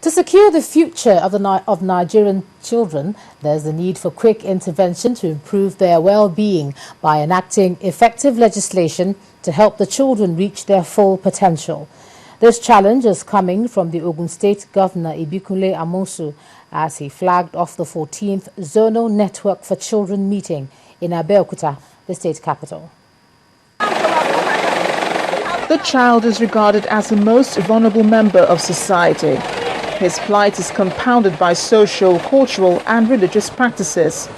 To secure the future of Nigerian children, there's the need for quick intervention to improve their well-being by enacting effective legislation to help the children reach their full potential. This challenge is coming from the Ogun State Governor Ibikunle Amosu as he flagged off the 14th Zonal Network for Children meeting in Abeokuta, the state capital. The child is regarded as the most vulnerable member of society. His plight is compounded by social, cultural and religious practices.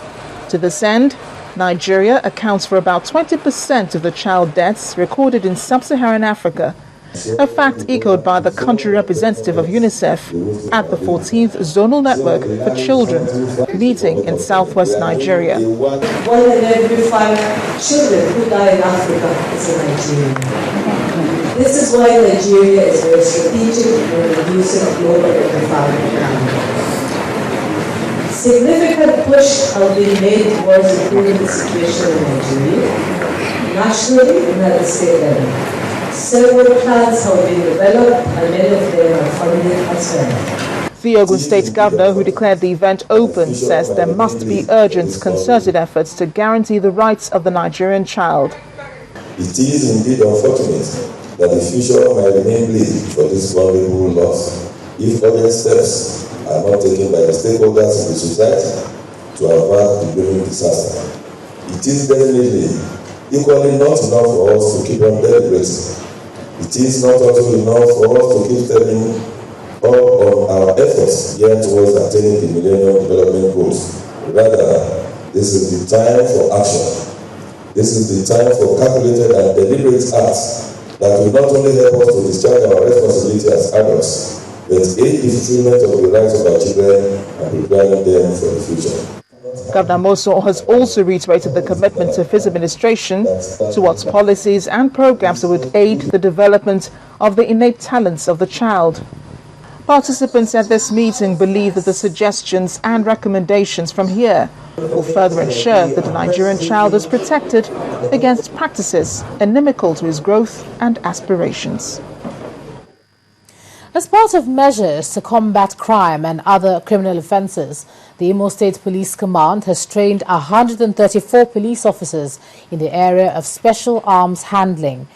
To this end, Nigeria accounts for about 20% of the child deaths recorded in sub-Saharan Africa, a fact echoed by the country representative of UNICEF at the 14th Zonal Network for Children meeting in southwest Nigeria. 1 in every 5 children who die in Africa is a Nigerian. This is why Nigeria is very strategic in reducing global family planning. Significant push has been made towards improving the situation in Nigeria, nationally and at the state level. Several plans have been developed and many of them are funded as well. The Ogun State Governor, who declared the event open, says there must be urgent concerted efforts to guarantee the rights of the Nigerian child. It is indeed unfortunate that the future might remain bleak for this vulnerable loss if urgent steps are not taken by the stakeholders in the society to avert the growing disaster. It is definitely equally not enough for us to keep on deliberating. It is not also enough for us to keep stepping up on our efforts here towards attaining the Millennium Development Goals. Rather, this is the time for action. This is the time for calculated and deliberate acts that will not only help us to discharge our responsibility as adults, but aid the fulfillment of the rights of our children and preparing them for the future. Governor Moso has also reiterated the commitment of his administration towards policies and programs that would aid the development of the innate talents of the child. Participants at this meeting believe that the suggestions and recommendations from here will further ensure that the Nigerian child is protected against practices inimical to his growth and aspirations. As part of measures to combat crime and other criminal offences, the Imo State Police Command has trained 134 police officers in the area of special arms handling.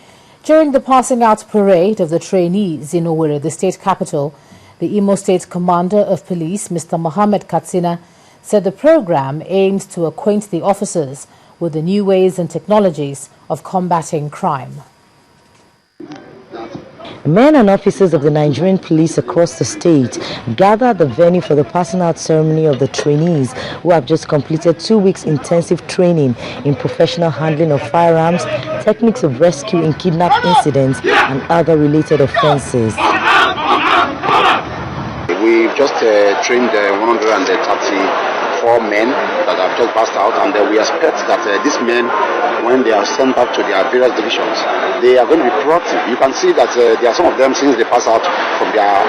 During the passing out parade of the trainees in Owerri, the state capital, the Imo State Commander of Police, Mr. Mohammed Katsina, said the program aims to acquaint the officers with the new ways and technologies of combating crime. Men and officers of the Nigerian police across the state gathered at the venue for the passing out ceremony of the trainees who have just completed 2 weeks intensive training in professional handling of firearms, techniques of rescue in kidnap incidents, and other related offences. We've just trained 134 men that have just passed out, and we expect that these men, when they are sent back to their various divisions, they are going to be proactive. You can see that there are some of them, since they passed out from their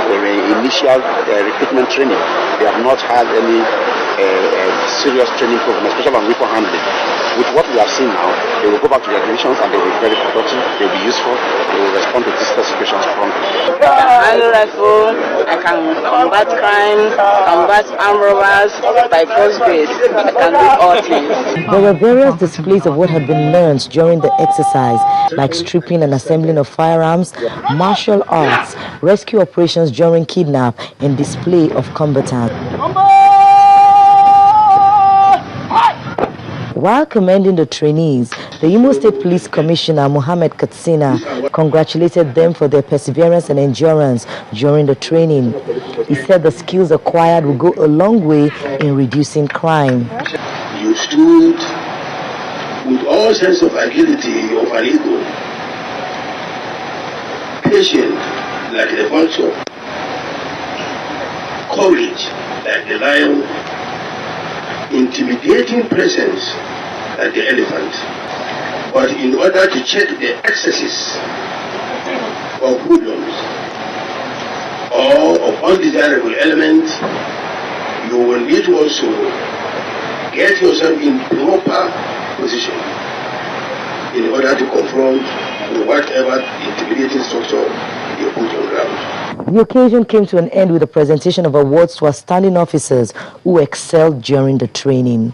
initial recruitment training, they have not had any serious training program, especially on weapon handling. With what we have seen now, they will go back to their divisions and they will be very productive, they will be useful, they will respond to difficult situations promptly. I handle rifle, I can combat crime, combat armed robbers. By God's grace, I can do all things. There were various displays of what had been learned during the exercise, like stripping and assembling of firearms, martial arts, rescue operations during kidnap, and display of combatants. While commending the trainees, the Imo State Police Commissioner Mohammed Katsina congratulated them for their perseverance and endurance during the training. He said the skills acquired will go a long way in reducing crime. You stood with all sense of agility of an eagle, patient like the vulture, courage like the lion, intimidating presence like the elephant. But in order to check the excesses of hoodlums or of undesirable elements, you will need to also get yourself in proper position in order to confront whatever intimidating structure they put on ground. The occasion came to an end with a presentation of awards to outstanding officers who excelled during the training.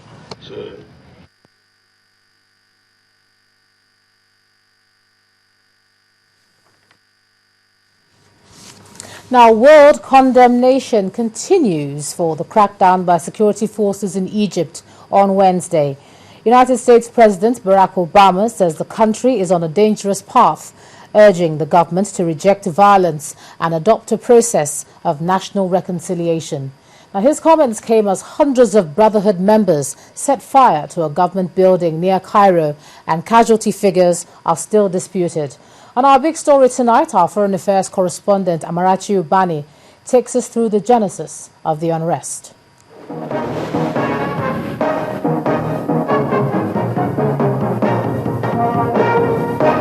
Now, world condemnation continues for the crackdown by security forces in Egypt on Wednesday. United States President Barack Obama says the country is on a dangerous path, urging the government to reject violence and adopt a process of national reconciliation. Now, his comments came as hundreds of Brotherhood members set fire to a government building near Cairo, and casualty figures are still disputed. On our big story tonight, our foreign affairs correspondent Amarachi Ubani takes us through the genesis of the unrest.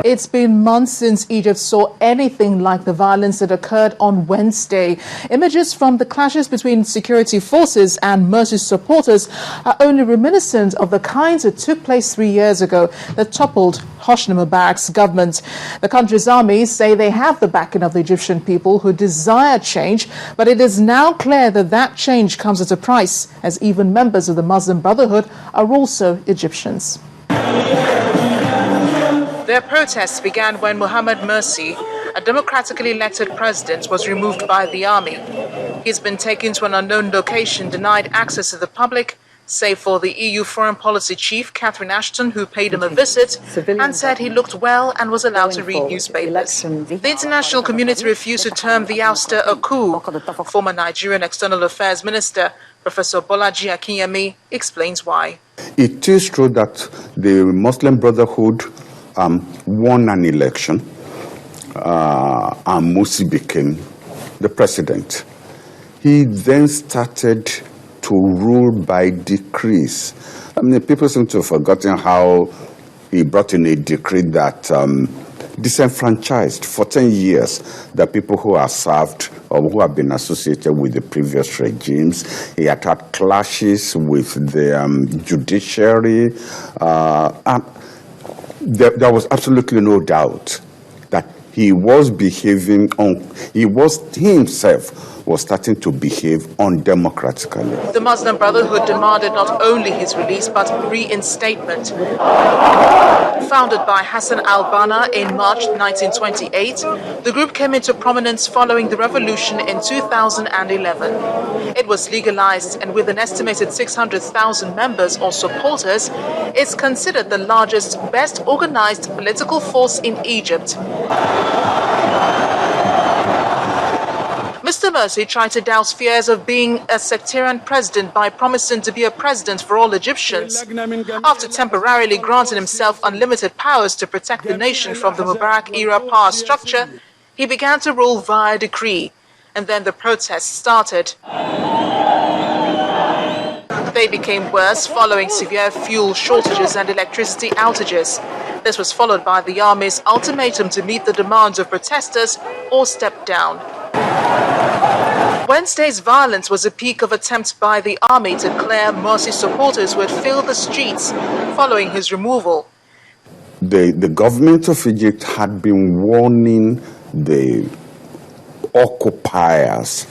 It's been months since Egypt saw anything like the violence that occurred on Wednesday. Images from the clashes between security forces and Morsi supporters are only reminiscent of the kinds that took place 3 years ago that toppled Hosni Mubarak's government. The country's armies say they have the backing of the Egyptian people who desire change, but it is now clear that that change comes at a price, as even members of the Muslim Brotherhood are also Egyptians. Their protests began when Mohamed Morsi, a democratically elected president, was removed by the army. He's been taken to an unknown location, denied access to the public, save for the EU foreign policy chief, Catherine Ashton, who paid him a visit and said he looked well and was allowed to read newspapers. The international community refused to term the ouster a coup. Former Nigerian External Affairs Minister, Professor Bolaji Akinyemi, explains why. It is true that the Muslim Brotherhood won an election, and Morsi became the president. He then started to rule by decrees. I mean, people seem to have forgotten how he brought in a decree that disenfranchised for 10 years the people who are served or who have been associated with the previous regimes. He had had clashes with the judiciary. There was absolutely no doubt that he was behaving himself was starting to behave undemocratically. The Muslim Brotherhood demanded not only his release but reinstatement. Founded by Hassan al-Banna in March 1928, the group came into prominence following the revolution in 2011. It was legalized, and with an estimated 600,000 members or supporters, it's considered the largest, best organized political force in Egypt. Mr. Morsi tried to douse fears of being a sectarian president by promising to be a president for all Egyptians. After temporarily granting himself unlimited powers to protect the nation from the Mubarak-era power structure, he began to rule via decree, and then the protests started. They became worse following severe fuel shortages and electricity outages. This was followed by the army's ultimatum to meet the demands of protesters or step down. Wednesday's violence was a peak of attempts by the army to clear Morsi supporters who had filled the streets following his removal. The government of Egypt had been warning the occupiers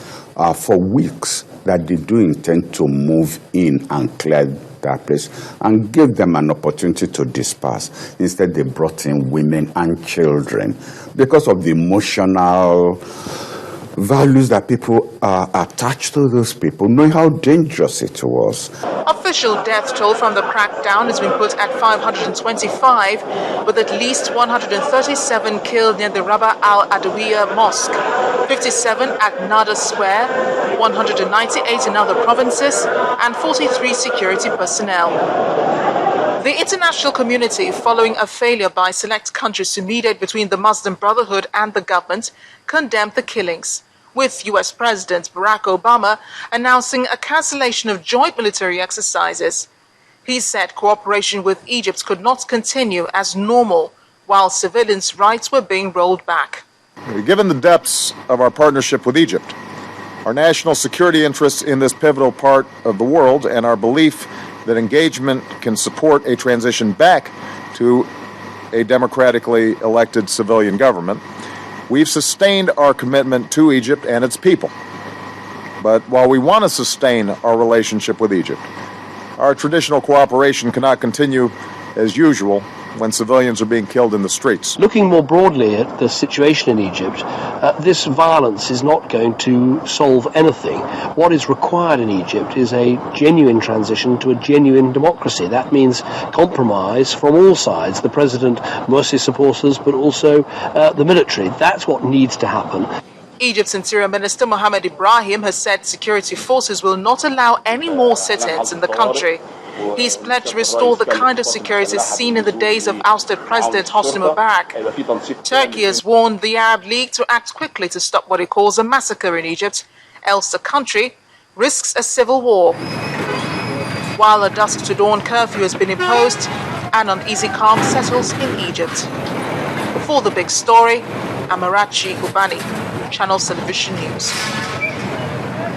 for weeks that they do intend to move in and clear that place and give them an opportunity to disperse. Instead, they brought in women and children because of the emotional values that people are attached to those people, knowing how dangerous it was. Official death toll from the crackdown has been put at 525, with at least 137 killed near the Rabah al-Adawiya Mosque, 57 at Nada Square, 198 in other provinces, and 43 security personnel. The international community, following a failure by select countries to mediate between the Muslim Brotherhood and the government, condemned the killings, with US President Barack Obama announcing a cancellation of joint military exercises. He said cooperation with Egypt could not continue as normal while civilians' rights were being rolled back. Given the depths of our partnership with Egypt, our national security interests in this pivotal part of the world, and our belief that engagement can support a transition back to a democratically elected civilian government, we've sustained our commitment to Egypt and its people. But while we want to sustain our relationship with Egypt, our traditional cooperation cannot continue as usual when civilians are being killed in the streets. Looking more broadly at the situation in Egypt, this violence is not going to solve anything. What is required in Egypt is a genuine transition to a genuine democracy. That means compromise from all sides, the president, Morsi supporters, but also the military. That's what needs to happen. Egypt's Interior Minister Mohammed Ibrahim has said security forces will not allow any more sit-ins in the country. He's pledged to restore the kind of security seen in the days of ousted President Hosni Mubarak. Turkey has warned the Arab League to act quickly to stop what it calls a massacre in Egypt, else the country risks a civil war. While a dusk to dawn curfew has been imposed, an uneasy calm settles in Egypt. For the big story, Amarachi Ubani, Channels Television News.